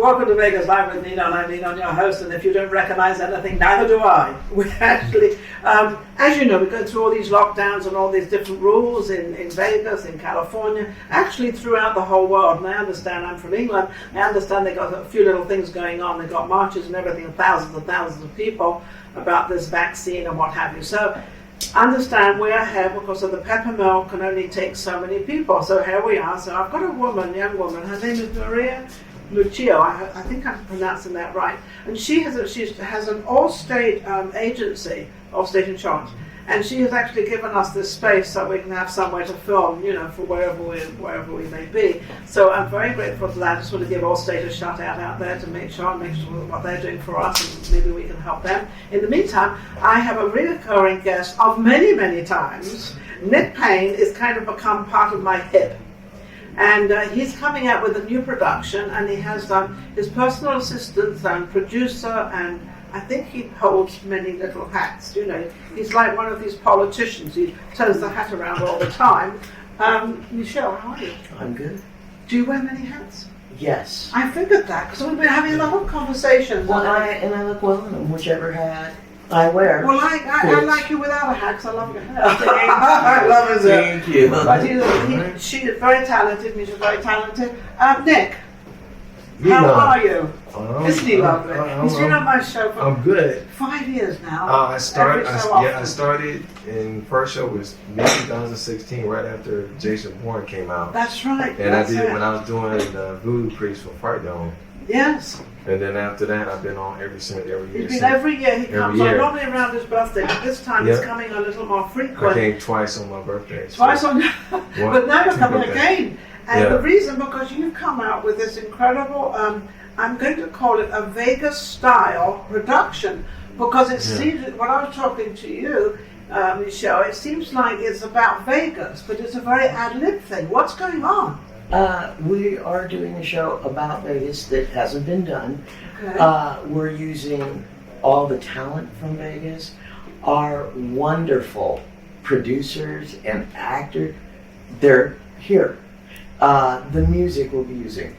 Welcome to Vegas Live with Ninon. I'm Ninon, your host, and if you don't recognize anything, neither do I. We actually, as you know, we go through all these lockdowns and all these different rules in Vegas, in California, actually throughout the whole world. And I understand, I'm from England, I understand they got a few little things going on. They got marches and everything, and thousands of people about this vaccine and what have you. So understand we're here because of the pepper mill can only take so many people. So here we are. So I've got a young woman, her name is Maria Lucio, I think I'm pronouncing that right, and she has an all-state agency, all-state insurance, and she has actually given us this space so we can have somewhere to film, for wherever we may be. So I'm very grateful for that. I just want to give Allstate a shout out there to make sure what they're doing for us, and maybe we can help them. In the meantime, I have a recurring guest of many times. Nick Payne is kind of become part of my hip. And he's coming out with a new production, and he has his personal assistant and producer, and I think he holds many little hats. He's like one of these politicians. He turns the hat around all the time. Michelle, how are you? I'm good. Do you wear many hats? Yes. I figured that, because we've been having a lot of conversations. Well, I look well in whichever hat I wear. Well, I like you without a hat, because I love your hair. I love his hair. Thank you. But she is very talented, Misha's very talented. Nick, how are you? Isn't he lovely? He's been on my show for I'm good. 5 years now. I started in first show was May 2016, right after Jason Bourne came out. That's right. And I did when I was doing the Voodoo Priest for Fright Dome. Yes. And then after that, I've been on every year. He's been every year. He comes on normally around his birthday, but this time he's coming a little more frequent. I came twice on my birthday. Twice on, but now you're coming again. And the reason, because you've come out with this incredible, I'm going to call it a Vegas-style production, because it seems, when I was talking to you, Michelle, it seems like it's about Vegas, but it's a very ad-lib thing. What's going on? We are doing a show about Vegas that hasn't been done. Okay. We're using all the talent from Vegas, our wonderful producers and actors. They're here. The music we'll be using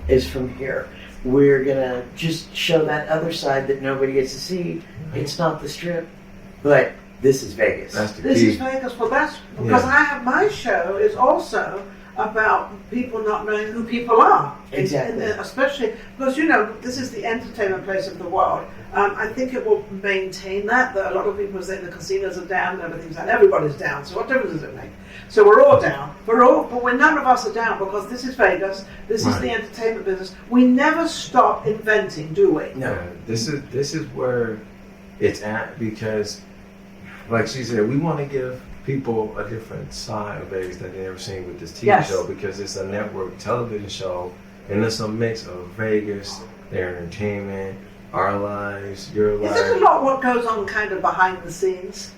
is from here. We're gonna just show that other side that nobody gets to see. It's not the Strip, but this is Vegas. This is Vegas. Well, that's because I have my show is also about people not knowing who people are. Exactly. Especially because, this is the entertainment place of the world. I think it will maintain that a lot of people say the casinos are down, everything's down, everybody's down. So what difference does it make? So we're all down. But none of us are down, because this is Vegas. This is the entertainment business. We never stop inventing, do we? No. This is where it's at, because, like she said, we want to give people a different side of Vegas that they've never seen with this TV show, because it's a network television show, and it's a mix of Vegas, their entertainment, our lives, your lives. Is it a lot what goes on kind of behind the scenes?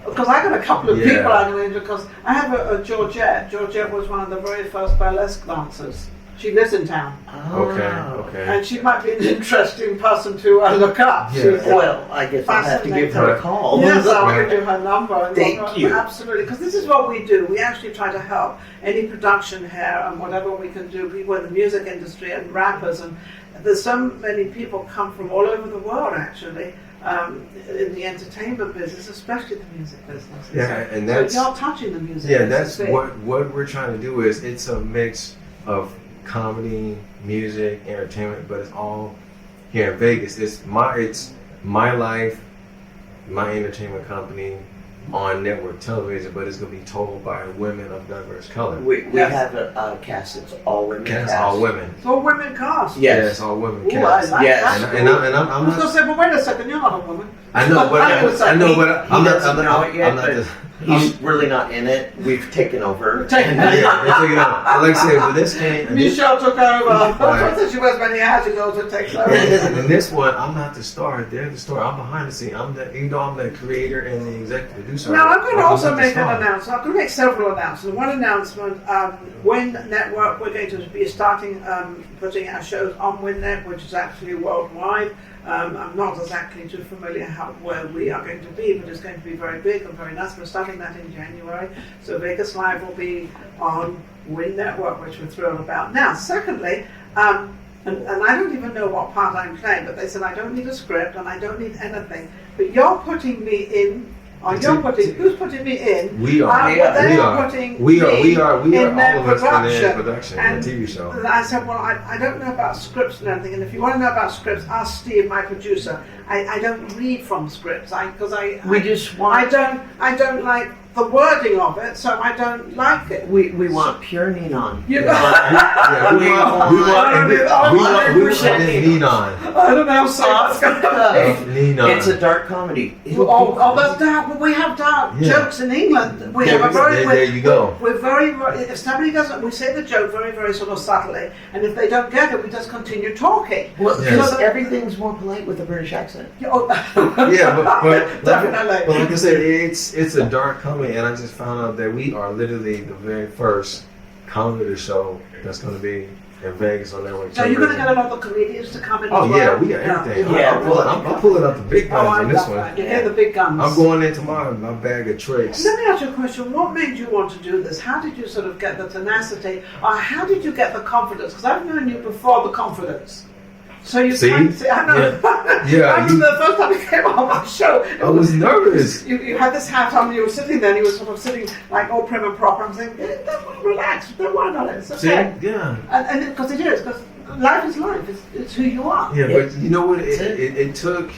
Because I got a couple of people I'm going to, because I have a Georgette. Georgette was one of the very first burlesque dancers. She lives in town. Oh. Okay. And she might be an interesting person to look up. Yeah. Well, I guess I'll have to give her a call. Yes, I'll give you her number. Thank you. Absolutely, because this is what we do. We actually try to help any production here and whatever we can do. People in the music industry and rappers, and there's so many people come from all over the world actually. In the entertainment business, especially the music business. And that's you're touching the music. Yeah, that's what we're trying to do. Is it's a mix of comedy, music, entertainment, but it's all here in Vegas. It's my life, my entertainment company on network television, but it's going to be told by women of diverse color. We have a cast that's all women. Cast all women. It's all women cast. Yes, all women Ooh, cast. I like yes, that. And I'm I was going to say, but wait a second, you're not a woman. I know, but I'm not. He's really not in it. We've taken over. Like I said, but this came. Michelle took over. She wears many hats, she goes and takes over. And this one, I'm not the star. They're the star. I'm behind the scene. Even though I'm the creator and the executive producer. Now I'm going to also make an announcement. I'm going to make several announcements. One announcement: Win Network. We're going to be starting putting our shows on WinNet, which is actually worldwide. I'm not exactly too familiar where we are going to be, but it's going to be very big and very nice. We're starting that in January. So Vegas Live will be on Win Network, which we're thrilled about. Now, secondly, and I don't even know what part I'm playing, but they said I don't need a script and I don't need anything. But you're putting me in, or who's putting me in? We are. They are putting me in their all of us in their production. production, And the TV show. And I said, well, I don't know about scripts and anything, and if you want to know about scripts, ask Steve, my producer. I don't read from scripts, I don't like the wording of it, so I don't like it. We want pure Ninon. You We want Ninon. I don't know how soft that's going to be. Ninon. It's a dark comedy. That's dark. Well, we have dark jokes in England. We have a very. There you go. We're very. If somebody doesn't, we say the joke very, very sort of subtly, and if they don't get it, we just continue talking. Well, Yes. so everything's more polite with a British accent. Yeah, but Definitely. But like I said, it's a dark comedy, and I just found out that we are literally the very first comedy show that's going to be in Vegas on network. So you're going to get a lot of comedians to come in. Oh as well? yeah, we got everything. Yeah. I'm pulling up the big guns I on this love one. that. You hear the big guns. I'm going into my bag of tricks. Let me ask you a question. What made you want to do this? How did you sort of get the tenacity, or how did you get the confidence? Because I've known you before the confidence. So you can't see. I know. Yeah. I remember the first time you came on my show. I was nervous. You had this hat on. You were sitting there. And you were sort of sitting like all prim and proper. I'm saying, relax. Don't worry about it. It's okay. See? Yeah. And because it is. Because life is life. It's who you are. Yeah, but you know what? It took,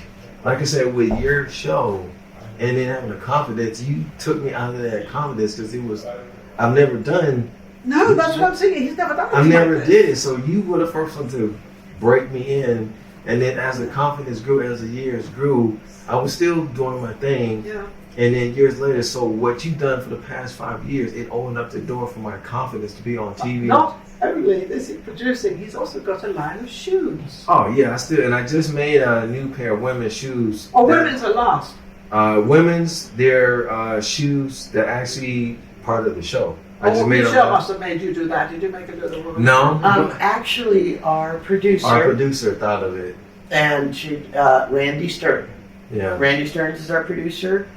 like I said, with your show, and then having the confidence, you took me out of that confidence because it was, I've never done. No, that's what I'm saying. He's never done it. I never did it, so you were the first one to break me in, and then as the confidence grew, as the years grew, I was still doing my thing. Yeah. And then years later, so what you've done for the past 5 years, it opened up the door for my confidence to be on TV. Not only is he producing, he's also got a line of shoes. Oh yeah, I just made a new pair of women's shoes. Oh, women's are last. Women's, they're shoes that actually part of the show. I just made Michelle must have made you do that. Did you make her do the woman? No. Actually, our producer thought of it. and Randy Stern. Yeah. Randy Stearns is our producer.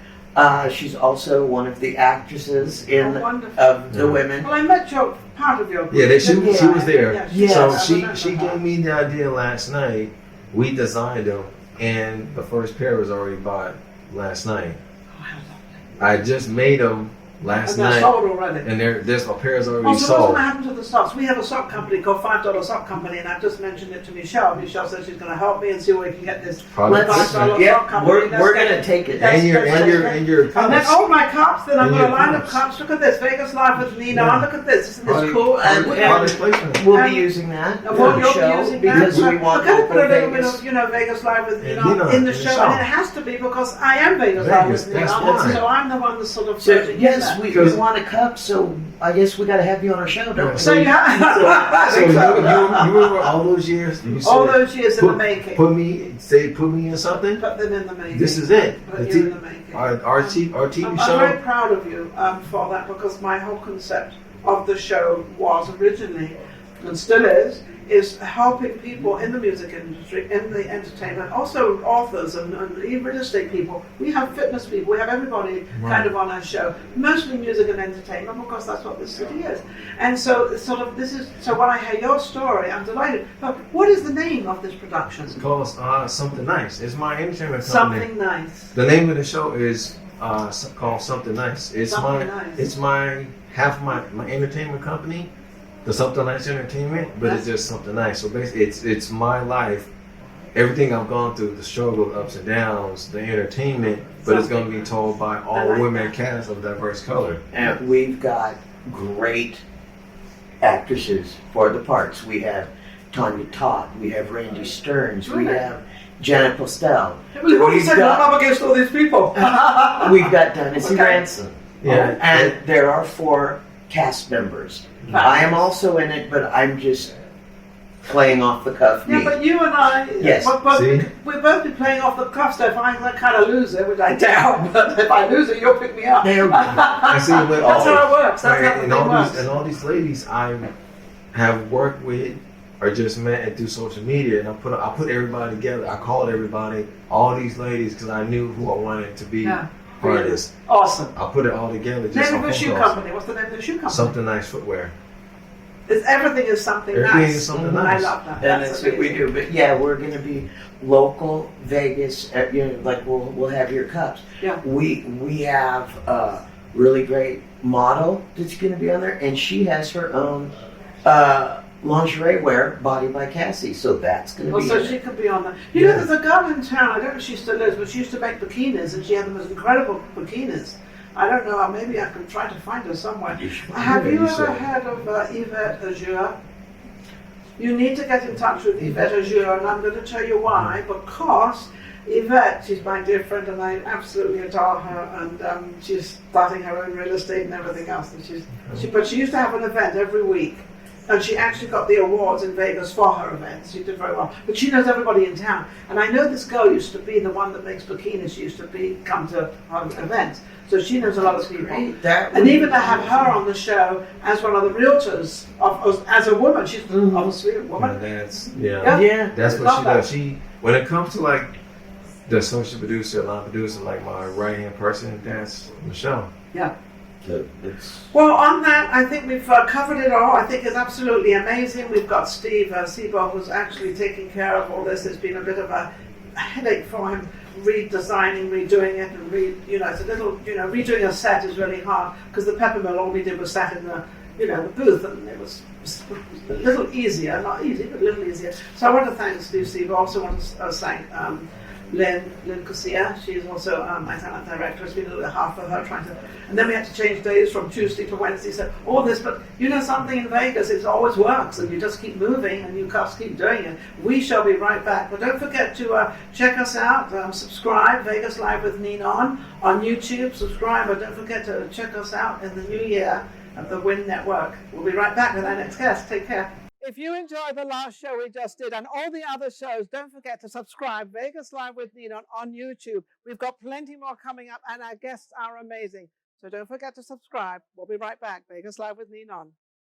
She's also one of the actresses in wonderful. of the women. Well, I met part of your group. Yeah, she was there. Yeah, So she gave me the idea last night. We designed them, and the first pair was already bought last night. Oh, how lovely. I just made them last And they're night, sold already. and there's a pair is already So what's sold. going to happen to the socks? We have a sock company called $5 Sock Company, and I've just mentioned it to Michelle. Michelle says she's going to help me and see where we can get this Product. Let's- $5 yeah, sock company. we're gonna take it. That's- And your And then cups. all my cups, then I've And got a your line of cups. cups. Look at this, Vegas Live with Ninon. Yeah. Look at this, isn't this Product- cool? And product placement. We'll And- be using that and for what the you'll show be using because that. we want We're going to put a local little bit Vegas. of, Vegas Live with And Ninon Ninon in the in the show, show. and it has to be because I am Vegas Live with Vegas, that's Ninon, why. so I'm the one that's sort of So searching yes, for we Because- want a cup. So I guess we got to have you on our show, don't we? So So yeah, So you remember all those years? You said, all those years in the making. Put me in something. Put them in the making. This is it. Put The you in T- the making. Our TV I'm show. very proud of you for that, because my whole concept of the show was originally, and still is helping people in the music industry, in the entertainment, also authors and even real estate people. We have fitness people, we have everybody kind of on our show, mostly music and entertainment, because that's what this city is. And so sort of so when I hear your story, I'm delighted. But what is the name of this production? It's called Sumthin Nyce. It's my entertainment company. Something Nice. The name of the show is called Sumthin Nyce. It's Something Nice. It's my half my entertainment company, the Sumthin Nyce Entertainment, but it's just Sumthin Nyce. So basically, it's my life, everything I've gone through, the struggle, ups and downs, the entertainment, but it's going to be told by all like women that. cast of diverse color. And we've got great actresses for the parts. We have Tanya Todd, we have Randy Stearns, we Right. have Janet Postel, What you We've said, got- I'm up against all these people. we've got Dennis Okay. Ransom. Yeah. And there are 4 cast members. I am also in it, but I'm just playing off the cuff. Yeah, me. but you and I, Yes. but See? we'll both be playing off the cuff, so if I kind of lose it, which I doubt, but if I lose it, you'll pick me up. There we go. I see with That's how it works. That's right, how the and thing all works. these all these ladies I have worked with or just met and through social media, and I put everybody together. I called everybody, all these ladies, because I knew who I wanted to be Yeah. part of this. Awesome. I put it all together. Just Name on of the phone shoe calls. company. What's the name of the shoe company? Something Nice Footwear. Everything is something Everything nice. is something And nice. I love that. And that's what we amazing. do. But yeah, we're going to be local Vegas. You know, like we'll have your cups. Yeah. We have a really great model that's going to be on there, and she has her own lingerie wear, Body by Cassie. So that's going to Well, be. so in she it. could be on there. You know, there's a girl in town, I don't know if she still is, but she used to make bikinis, and she had the most incredible bikinis. I don't know, maybe I can try to find her somewhere. You should- Have Yeah, you you ever should. heard of Yvette Azure? You need to get in touch with Yvette Azure, and I'm going to tell you why. Because Yvette, she's my dear friend, and I absolutely adore her, and she's starting her own real estate and everything else. And but she used to have an event every week. And she actually got the awards in Vegas for her events. She did very well. But she knows everybody in town. And I know this girl used to be the one that makes bikinis. She used to come to her events. So she knows a lot of people. Great. That And would even be to have her on the show as one of the realtors, as a woman, she's Mhm. obviously a woman. Yeah, Yeah. that's what Love she that. does. She, when it comes to like the social producer, line producer, like my right hand person, that's Michelle. Yeah. So it's Well, on that, I think we've covered it all. I think it's absolutely amazing. We've got Steve Sebo, who's actually taking care of all this. It's been a bit of a headache for him, redesigning, redoing it, and it's a little, redoing a set is really hard because the Peppermill, all we did was sat in the booth, and it was a little easier, not easy, but a little easier. So I want to thank Steve Sebo. I also want to thank Lynn Casilla. She's also my talent director. It's been a little bit hard for her trying to, and then we had to change days from Tuesday to Wednesday. So all this, but something in Vegas, it always works, and you just keep moving, and you just keep doing it. We shall be right back, but don't forget to check us out, subscribe, Vegas Live with Ninon on YouTube. Subscribe, but don't forget to check us out in the new year at the Win Network. We'll be right back with our next guest. Take care. If you enjoyed the last show we just did and all the other shows, don't forget to subscribe. Vegas Live with Ninon on YouTube. We've got plenty more coming up, and our guests are amazing. So don't forget to subscribe. We'll be right back. Vegas Live with Ninon.